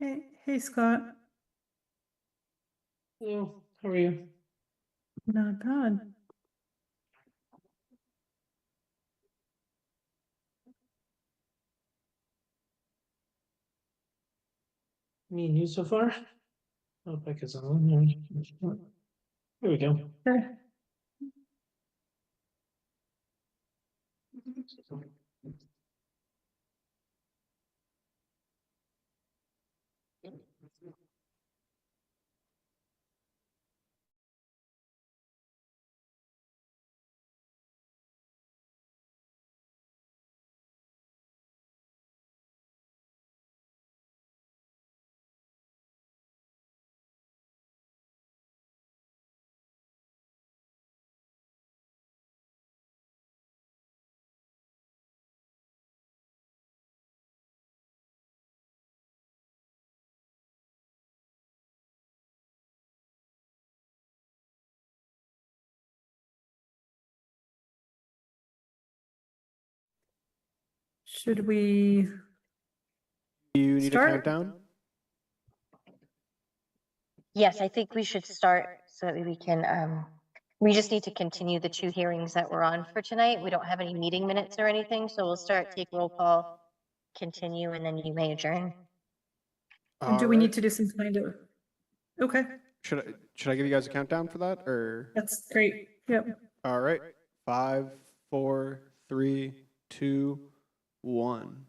Hey Scott, Hello, how are you? not bad. Me and you so far? Oh, Becca's on. There we go. Okay. Should we You need a start? countdown? Yes, I think we should start so that we can, we just need to continue the two hearings that we're on for tonight. We don't have any meeting minutes or anything, so we'll start, take roll call, continue, and then you may adjourn. And do we need to do some kind of? Okay, Should I give you guys a countdown for that, or? that's great. Yep. All right, 5, 4, 3, 2, 1.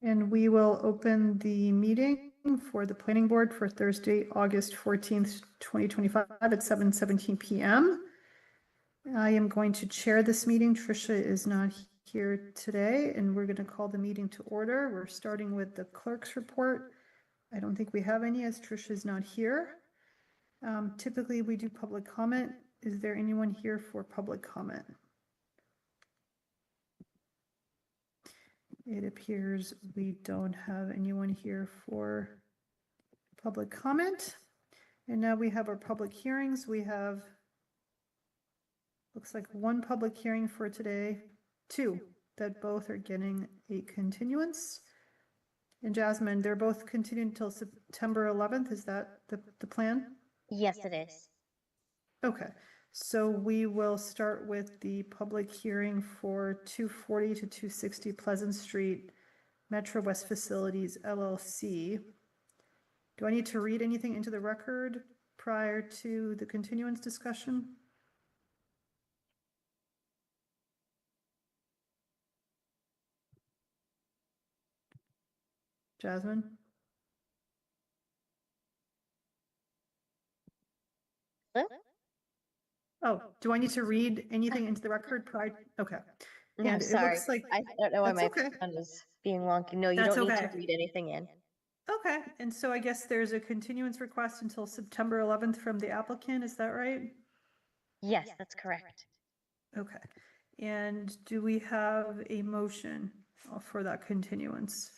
And we will open the meeting for the planning board for Thursday, August 14th, 2025 at 7:17 p.m. I am going to chair this meeting. Tricia is not here today, and we're going to call the meeting to order. We're starting with the clerk's report. I don't think we have any as Tricia is not here. Typically, we do public comment. Is there anyone here for public comment? It appears we don't have anyone here for public comment. And now we have our public hearings. We have, looks like one public hearing for today, two that both are getting a continuance. And Jasmine, they're both continued until September 11th. Is that the plan? Yes, it is. Okay, so we will start with the public hearing for 240 to 260 Pleasant Street, Metro West Facilities LLC. Do I need to read anything into the record prior to the continuance discussion? Jasmine? Hello? Oh, do I need to read anything into the record prior? Okay. No, And it sorry. looks like I don't know why that's my okay. phone is being wonky. No, you That's don't need okay. to read anything in. Okay, and so I guess there's a continuance request until September 11th from the applicant, is that right? Yes, that's correct. Okay, and do we have a motion for that continuance?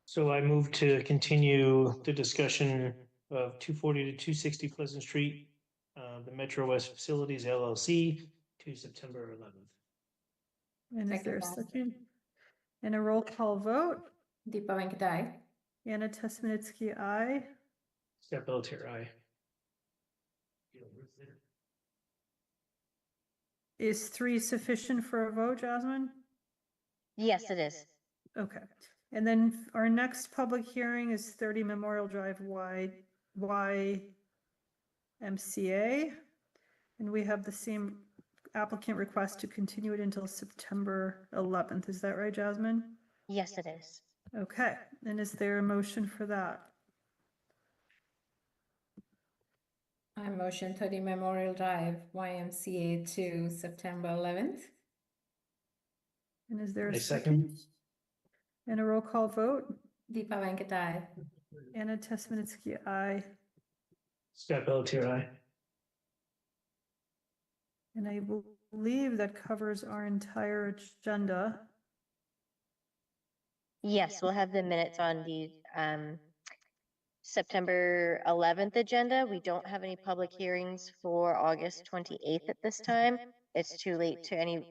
So I move to continue the discussion of 240 to 260 Pleasant Street, the Metro West Facilities LLC to September 11th. And is there a second? And a roll call vote? Deepa Venkatai. Anna Tesmanitsky, aye. Scott Pelletier, aye. Is 3 sufficient for a vote, Jasmine? Yes, it is. Okay, and then our next public hearing is 30 Memorial Drive YMCA. And we have the same applicant request to continue it until September 11th. Is that right, Jasmine? Yes, it is. Okay, and is there a motion for that? I motion 30 Memorial Drive, YMCA to September 11th. And is there I a second. second? And a roll call vote? Deepa Venkatai. Anna Tesmanitsky, aye. Scott Pelletier, aye. And I believe that covers our entire agenda. Yes, we'll have the minutes on the September 11th agenda. We don't have any public hearings for August 28th at this time. it's too late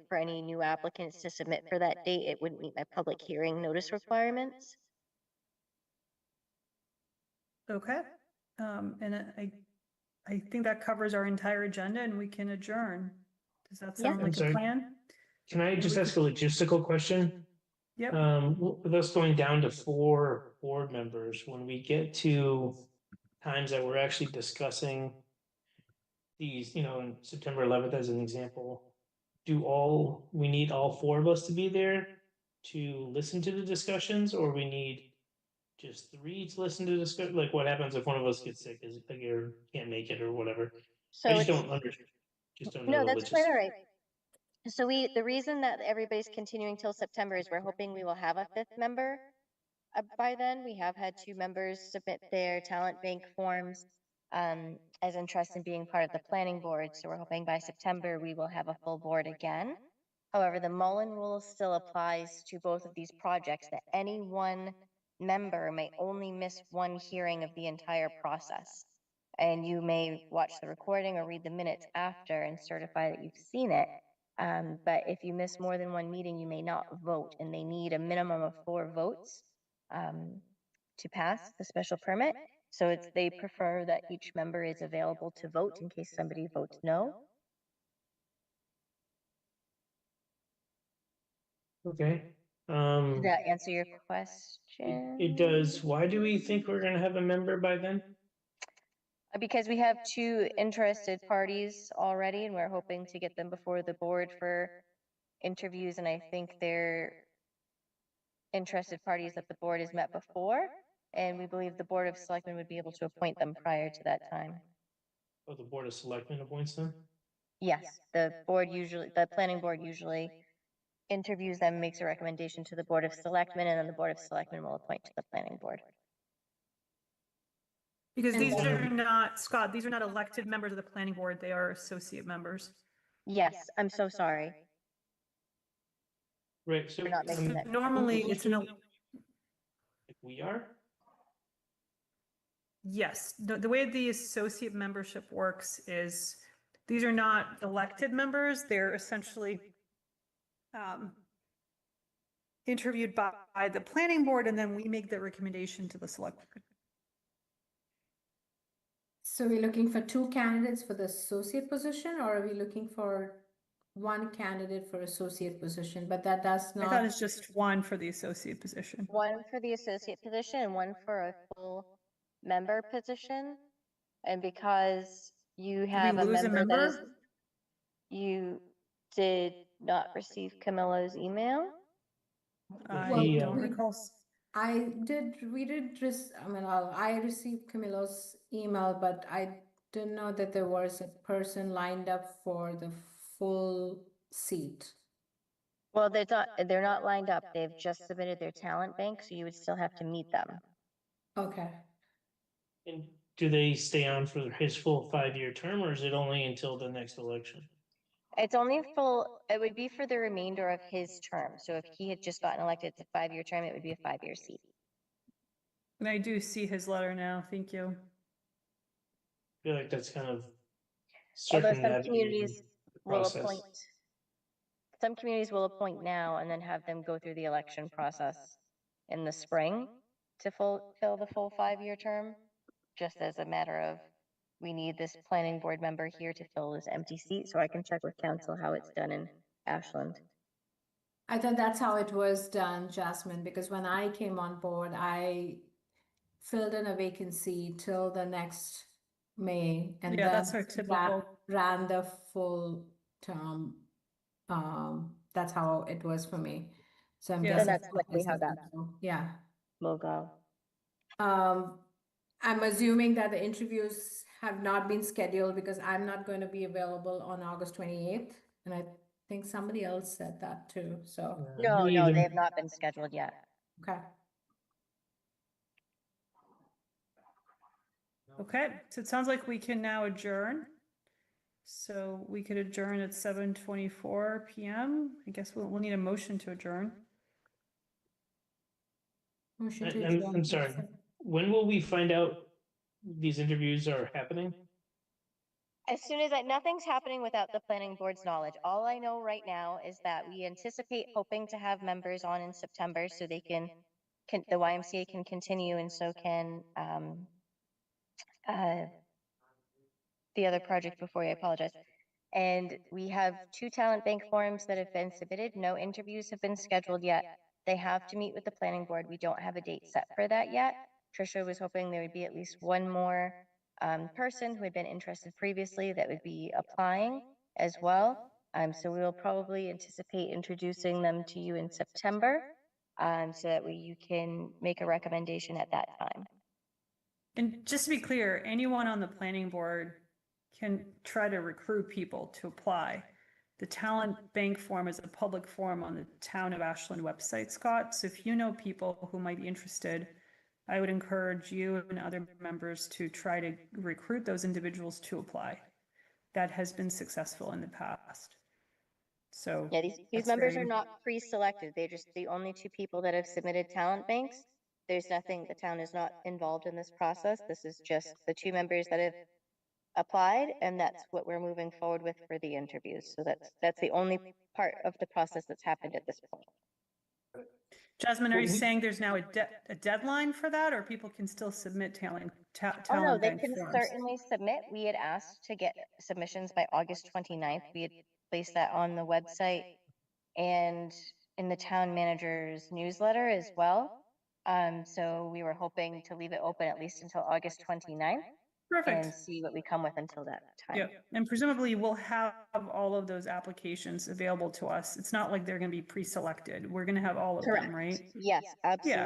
for any new applicants to submit for that date, it wouldn't meet my public hearing notice requirements. Okay. And I think that covers our entire agenda and we can adjourn. Does that Yeah. sound I'm like a sorry. plan? Can I just ask a logistical question? Yep. With us going down to 4 board members, when we get to times that we're actually discussing these, in September 11th as an example, we need all 4 of us to be there to listen to the discussions, or we need just 3 to listen to the discussion? Like, what happens if one of us gets sick, or can't make it or whatever? So I just it's, don't understand. Just don't know no, the that's quite logistics. all right. So the reason that everybody's continuing till September is we're hoping we will have a 5th member. By then, we have had 2 members submit their talent bank forms as interest in being part of the planning board. So we're hoping by September we will have a full board again. However, the Mullen rule still applies to both of these projects, that any one member may only miss 1 hearing of the entire process. And you may watch the recording or read the minutes after and certify that you've seen it. But if you miss more than 1 meeting, you may not vote, and they need a minimum of 4 votes to pass the special permit. So they prefer that each member is available to vote in case somebody votes no. Okay. Does that answer your It question? does. Why do we think we're gonna have a member by then? Because we have 2 interested parties already, and we're hoping to get them before the board for interviews, and I think they're interested parties that the board has met before, and we believe the Board of Selectmen would be able to appoint them prior to that time. Oh, the Board of Selectmen appoints them? Yes, the planning board usually interviews them, makes a recommendation to the Board of Selectmen, and then the Board of Selectmen will appoint to the planning board. Because And these then- are not, Scott, these are not elected members of the planning board. They are associate members. Yes, I'm so sorry. Right, so. We're not making that. Normally, who's it's an, doing it? Like, we are? yes, the way the associate membership works is these are not elected members. They're essentially interviewed by the planning board, and then we make the recommendation to the select board. So we're looking for 2 candidates for the associate position, or are we looking for 1 candidate for associate position? But that does I thought not, it's just 1 for the associate position. 1 for the associate position and 1 for a full member position. And because you have a lose a member that is, member? you did not receive Camilla's email. I He, don't recall. I received Camilo's email, but I didn't know that there was a person lined up for the full seat. Well, they're not lined up. They've just submitted their talent bank, so you would still have to meet them. Okay. And do they stay on for his full 5-year term, or is it only until the next election? It would be for the remainder of his term. So if he had just gotten elected, it's a 5-year term, it would be a 5-year seat. And I do see his letter now. Thank you. I feel like that's kind of Although circumnavigating the process. some communities will appoint now and then have them go through the election process in the spring to fill the full 5-year term, just as a matter of, we need this planning board member here to fill this empty seat, so I can check with council how it's done in Ashland. I thought that's how it was done, Jasmine, because when I came on board, I filled in a vacancy till the next May, and Yeah, that's then our typical. ran the full term. That's how it was for me. So I'm Yeah. guessing. Then that's likely how that Yeah. will go. I'm assuming that the interviews have not been scheduled because I'm not going to be available on August 28th. And I think somebody else said that too. So, No, Me no, either. they have not been scheduled yet. okay. Okay, so it sounds like we can now adjourn. So we could adjourn at 7:24 p.m. I guess we'll need a motion to adjourn. Motion to I'm adjourn. sorry. When will we find out these interviews are happening? As soon as nothing's happening without the planning board's knowledge. All I know right now is that we anticipate hoping to have members on in September so they can the YMCA can continue and so can the other project before you, I apologize. And we have 2 talent bank forums that have been submitted. No interviews have been scheduled yet. They have to meet with the planning board. We don't have a date set for that yet. Trisha was hoping there would be at least one more person who had been interested previously that would be applying as well. So we will probably anticipate introducing them to you in September so that you can make a recommendation at that time. And just to be clear, anyone on the planning board can try to recruit people to apply. The talent bank form is a public forum on the Town of Ashland website, Scott. So if you know people who might be interested, I would encourage you and other members to try to recruit those individuals to apply. That has been successful in the past. So yeah, these that's members very- are not pre-selected. They're just the only 2 people that have submitted talent banks. There's nothing, the town is not involved in this process. This is just the 2 members that have applied, and that's what we're moving forward with for the interviews. So that's the only part of the process that's happened at this point. Jasmine, are you saying there's now a deadline for that, or people can still submit talent Oh, no, they bank can forms? certainly submit. We had asked to get submissions by August 29th. We had placed that on the website and in the town manager's newsletter as well. So we were hoping to leave it open at least until August 29th and Perfect. see what we come with until that time. Yeah, and presumably we'll have all of those applications available to us. It's not like they're going to be pre-selected. We're going to have all of them, right? Yes, absolutely.